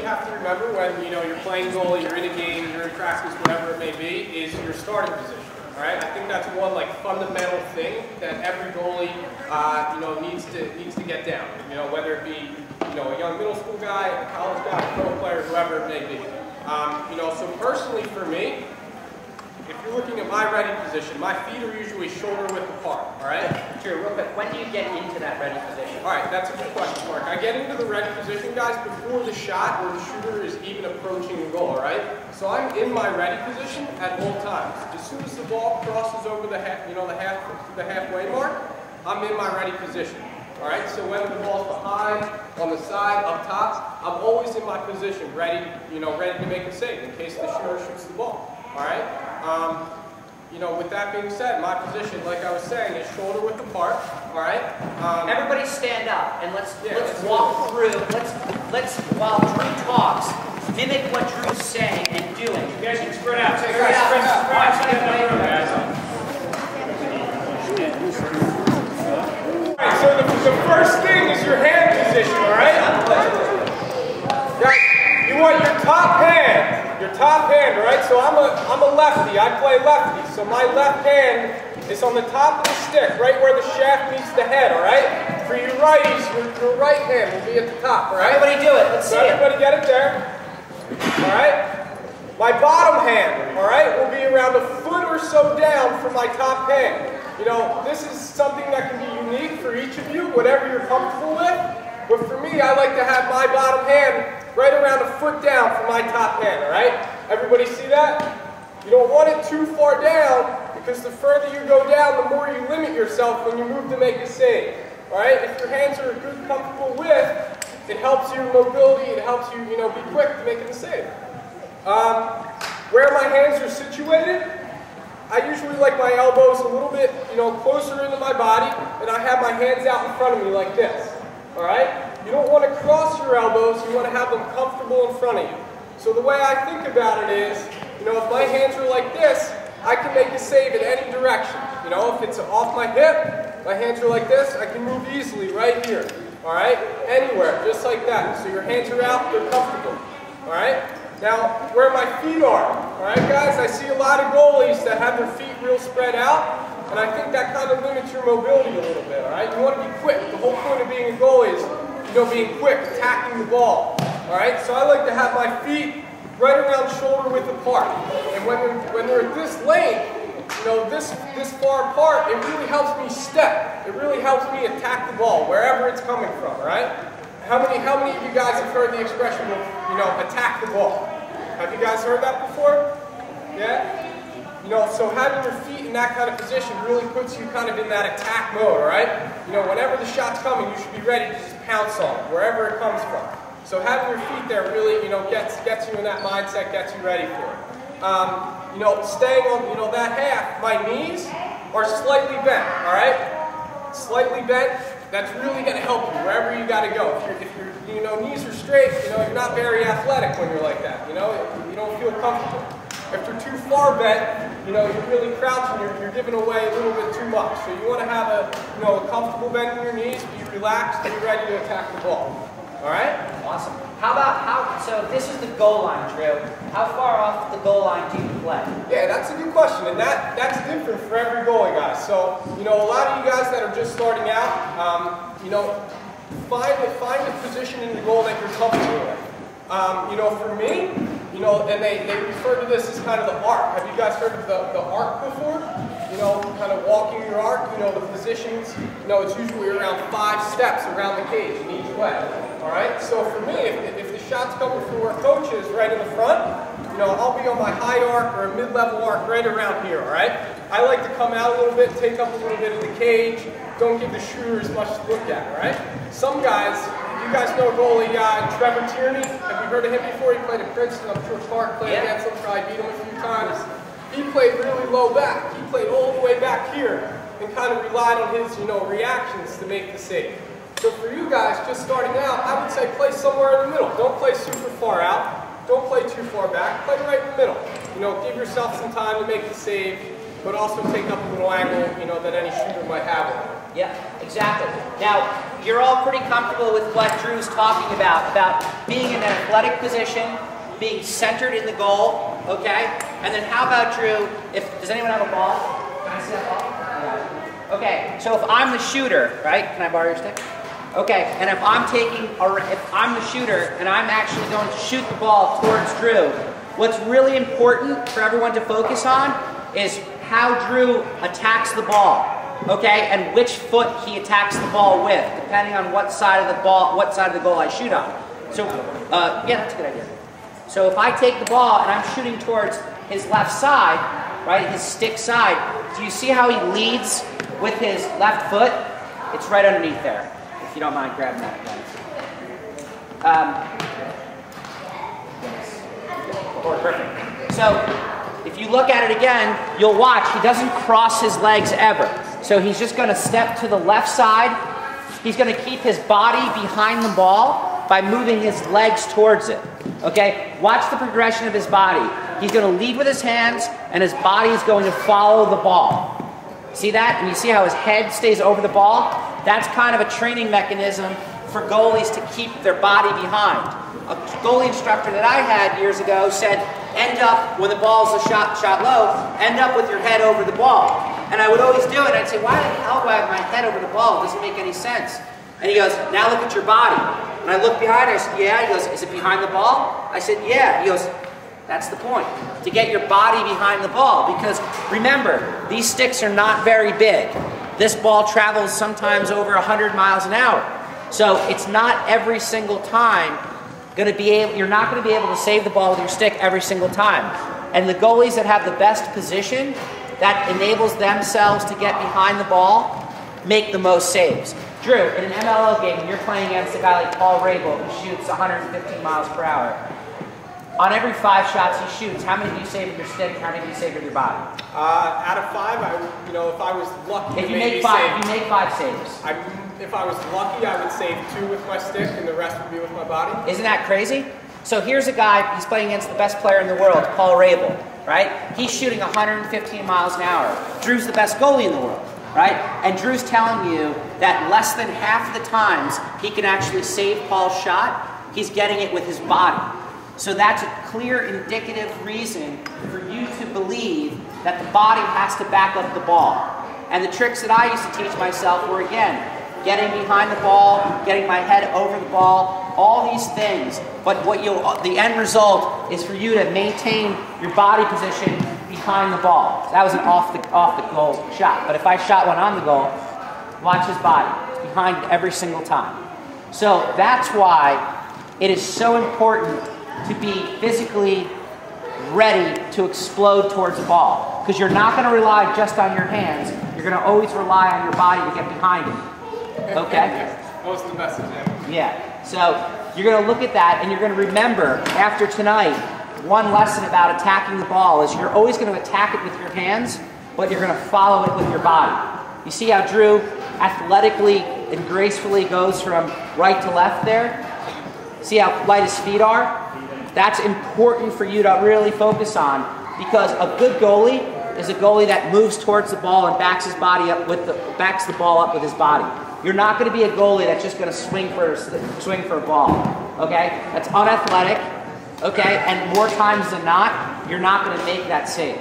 have to remember when, you know, you're playing goalie, you're in a game, you're in practice, whatever it may be, is your starting position. All right? I think that's one like fundamental thing that every goalie, you know, needs to get down. You know, whether it be, you know, a young middle school guy, a college guy, a pro player, whoever it may be. You know, so personally for me, if you're looking at my ready position, my feet are usually shoulder width apart, all right? Drew, real quick, when do you get into that ready position? All right, that's a good question, Mark. I get into the ready position, guys, before the shot or the shooter is even approaching the goal, all right? So I'm in my ready position at all times. As soon as the ball crosses over the halfway mark, I'm in my ready position. All right, so whether the ball's behind, on the side, up top, I'm always in my position, ready, you know, ready to make a save in case the shooter shoots the ball. All right. You know, with that being said, my position, like I was saying, is shoulder width apart. All right. Everybody stand up and let's walk through. Let's while Drew talks, mimic what Drew's saying and doing. You guys can spread out. Spread out. So the first thing is your hand position, all right? You want your top hand, all right? So I'm a lefty, I play lefty. So my left hand is on the top of the stick, right where the shaft meets the head, all right? For you righties, your right hand will be at the top, all right? Everybody do it, let's see it. Everybody get it there, all right? My bottom hand, all right, will be around a foot or so down from my top hand. You know, this is something that can be unique for each of you, whatever you're comfortable with. But for me, I like to have my bottom hand right around a foot down from my top hand, all right? Everybody see that? You don't want it too far down because the further you go down, the more you limit yourself when you move to make a save, all right? If your hands are a good, comfortable width, it helps your mobility, it helps you, you know, be quick to making the save. Where my hands are situated, I usually like my elbows a little bit, you know, closer into my body, and I have my hands out in front of me like this, all right? You don't want to cross your elbows, you want to have them comfortable in front of you. So the way I think about it is, you know, if my hands are like this, I can make a save in any direction. You know, if it's off my hip, my hands are like this, I can move easily right here, all right? Anywhere, just like that. So your hands are out, they're comfortable, all right? Now, where my feet are, all right, guys, I see a lot of goalies that have their feet real spread out, and I think that kind of limits your mobility a little bit, all right? You want to be quick. The whole point of being a goalie is, you know, being quick, attacking the ball, all right? So I like to have my feet right around shoulder width apart, and when they're at this length, you know, this far apart, it really helps me step. It really helps me attack the ball, wherever it's coming from, all right? How many of you guys have heard the expression of, you know, attack the ball? Have you guys heard that before? Yeah? You know, so having your feet in that kind of position really puts you kind of in that attack mode, all right? You know, whenever the shot's coming, you should be ready to just pounce on it, wherever it comes from. So having your feet there really, you know, gets you in that mindset, gets you ready for it. You know, staying on, you know, that half, my knees are slightly bent, all right? Slightly bent. That's really going to help you wherever you got to go. If your you know, knees are straight, you know, you're not very athletic when you're like that. You know, you don't feel comfortable. If you're too far bent, you know, you're really crouching. You're giving away a little bit too much. So you want to have a, you know, a comfortable bend in your knees, be relaxed, and be ready to attack the ball. All right? Awesome. So this is the goal line, Drew. How far off the goal line do you play? Yeah, that's a good question, and that's different for every goalie, guys. So, you know, a lot of you guys that are just starting out, you know, find a position in the goal that you're comfortable with. You know, for me, you know, and they refer to this as kind of the arc. Have you guys heard of the arc before? You know, kind of walking your arc, you know, the positions, you know, it's usually around 5 steps around the cage in each way. All right? So for me, if the shot's coming from where coach is right in the front, you know, I'll be on my high arc or a mid-level arc right around here, all right? I like to come out a little bit, take up a little bit of the cage, don't give the shooter as much to look at, all right? Some guys, you guys know a goalie guy, Trevor Tierney. Have you heard of him before? He played at Princeton, I'm sure Clark played against him, probably beat him a few times. He played really low back. He played all the way back here and kind of relied on his, you know, reactions to make the save. So for you guys just starting out, I would say play somewhere in the middle. Don't play super far out. Don't play too far back. Play right in the middle. You know, give yourself some time to make the save, but also take up a little angle, you know, that any shooter might have. Yeah, exactly. Now, you're all pretty comfortable with what Drew's talking about being in an athletic position, being centered in the goal, okay? And then how about Drew, does anyone have a ball? Can I see that ball? Yeah. Okay, so if I'm the shooter, right? Can I borrow your stick? Okay, and if I'm the shooter and I'm actually going to shoot the ball towards Drew, what's really important for everyone to focus on is how Drew attacks the ball, okay, and which foot he attacks the ball with, depending on what side of the ball, what side of the goal I shoot on. So, yeah, that's a good idea. So if I take the ball and I'm shooting towards his left side, right, his stick side, do you see how he leads with his left foot? It's right underneath there, if you don't mind grabbing that again. Perfect. So if you look at it again, you'll watch he doesn't cross his legs ever. So he's just going to step to the left side. He's going to keep his body behind the ball by moving his legs towards it. Okay? Watch the progression of his body. He's going to lead with his hands, and his body is going to follow the ball. See that? And you see how his head stays over the ball? That's kind of a training mechanism for goalies to keep their body behind. A goalie instructor that I had years ago said, end up, when the ball's shot low, end up with your head over the ball. And I would always do it. I'd say, why the hell do I have my head over the ball? It doesn't make any sense. And he goes, now look at your body. And I look behind, I said, yeah. He goes, is it behind the ball? I said, yeah. He goes, that's the point, to get your body behind the ball. Because remember, these sticks are not very big. This ball travels sometimes over 100 miles an hour. So it's not every single time you're not going to be able to save the ball with your stick every single time. And the goalies that have the best position, that enables themselves to get behind the ball, make the most saves. Drew, in an MLL game, when you're playing against a guy like Paul Rabel, who shoots 115 miles per hour, on every 5 shots he shoots, how many do you save with your stick and how many do you save with your body? Out of 5, if I was lucky, if you make 5 saves. If I was lucky, I would save 2 with my stick and the rest would be with my body. Isn't that crazy? So here's a guy, he's playing against the best player in the world, Paul Rabel, right? He's shooting 115 miles an hour. Drew's the best goalie in the world, right? And Drew's telling you that less than half the times he can actually save Paul's shot, he's getting it with his body. So that's a clear indicative reason for you to believe that the body has to back up the ball. And the tricks that I used to teach myself were, again, getting behind the ball, getting my head over the ball, all these things. But the end result is for you to maintain your body position behind the ball. So that was an off the goal shot. But if I shot one on the goal, watch his body behind every single time. So that's why it is so important to be physically ready to explode towards the ball. Because you're not going to rely just on your hands. You're going to always rely on your body to get behind it. Okay? That was the best example. Yeah. So you're going to look at that and you're going to remember after tonight, one lesson about attacking the ball is you're always going to attack it with your hands, but you're going to follow it with your body. You see how Drew athletically and gracefully goes from right to left there? See how light his feet are? That's important for you to really focus on, because a good goalie is a goalie that moves towards the ball and backs the ball up with his body. You're not going to be a goalie that's just going to swing for a ball. Okay? That's unathletic. Okay? And more times than not, you're not going to make that save.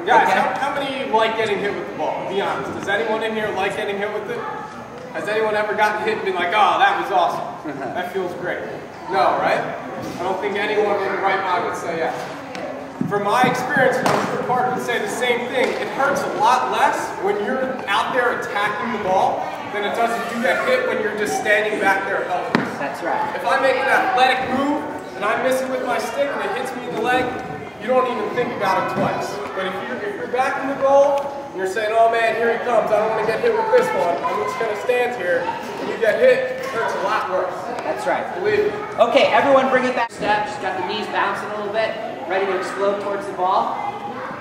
Guys, okay? how many like getting hit with the ball? Be honest. Does anyone in here like getting hit with it? Has anyone ever gotten hit and been like, oh, that was awesome. That feels great. No, right? I don't think anyone in the right mind would say yes. From my experience, and I'm sure Park would say the same thing, it hurts a lot less when you're out there attacking the ball than it does if you get hit when you're just standing back there helpless. That's right. If I make an athletic move and I miss it with my stick and it hits me in the leg, you don't even think about it twice. But if you're back in the goal and you're saying, oh man, here he comes, I don't want to get hit with this one, I'm just going to stand here, and you get hit, it hurts a lot worse. That's right. Believe me. Okay, everyone bring it back. Step, just got the knees bouncing a little bit, ready to explode towards the ball.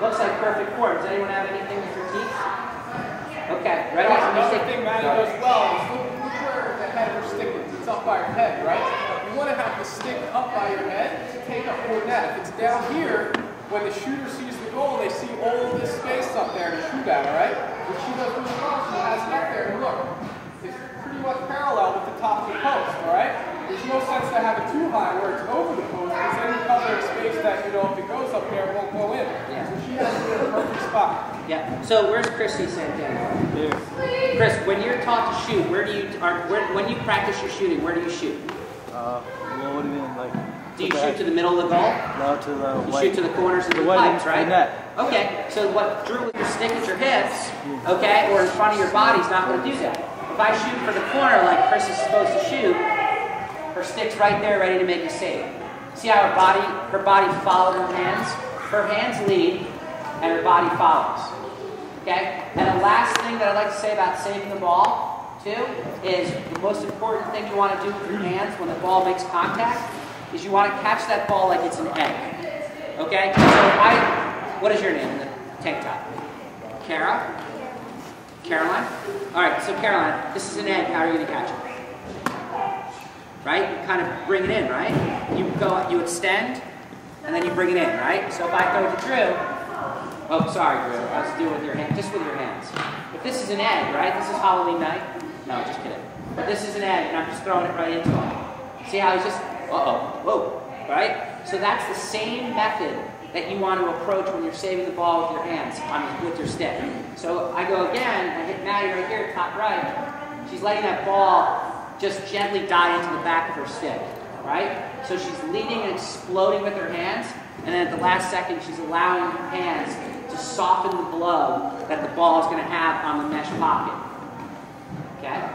Looks like perfect form. Does anyone have anything with your teeth? Okay, ready? Another thing, Maddie, does well is look where the head of your stick is. It's up by your head, right? You want to have the stick up by your head to take up more net. If it's down here, when the shooter sees the goal, they see all of this space up there to shoot at, all right? When she does really well, she has it up there, and look, it's pretty pretty much parallel with the top of the post, all right? There's no sense to have it too high where it's over the post, because then you cover a space that, you know, if it goes up there, it won't go in. Yeah. So she has to be in a perfect spot. Yeah. So where's Christy Santana? Here. Chris, when you're taught to shoot, when you practice your shooting, where do you shoot? Well, what do you mean, like? Do you shoot to the middle of the goal? No, to the You white. shoot to the corners of the white pipes, right? net. Okay, so what Drew with your stick at your hips, okay, or in front of your body is not going to do that. If I shoot for the corner like Chris is supposed to shoot, her stick's right there ready to make a save. See how her body follows her hands? Her hands lead and her body follows. Okay? And the last thing that I'd like to say about saving the ball, too, is the most important thing you want to do with your hands when the ball makes contact is you want to catch that ball like it's an egg. Okay? So what is your name in the tank top? Kara? Caroline? Alright, so Caroline, this is an egg. How are you going to catch it? Right? You kind of bring it in, right? You extend, and then you bring it in, right? So if I throw it to Drew, oh, sorry, Drew, I was doing with your hand, just with your hands. If this is an egg, right? This is Halloween night. No, just kidding. But this is an egg, and I'm just throwing it right into him. See how he's just, whoa, right? So that's the same method that you want to approach when you're saving the ball with your hands, with your stick. So I go again, I hit Maddie right here, top right. She's letting that ball just gently die into the back of her stick, right? So she's leading and exploding with her hands, and then at the last second, she's allowing her hands to soften the blow that the ball is going to have on the mesh pocket. Okay?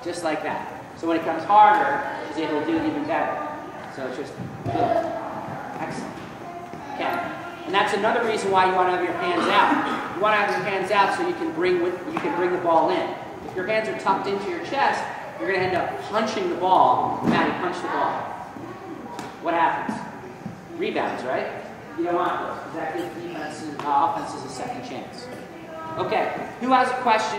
Just like that. So when it comes harder, she's able to do it even better. So it's just boom. Excellent. Okay. And that's another reason why you want to have your hands out. You want to have your hands out so you can bring the ball in. If your hands are tucked into your chest, you're going to end up punching the ball. Maddie, punch the ball. What happens? Rebounds, right? You don't want those, because that gives offenses a second chance. Okay, who has a question?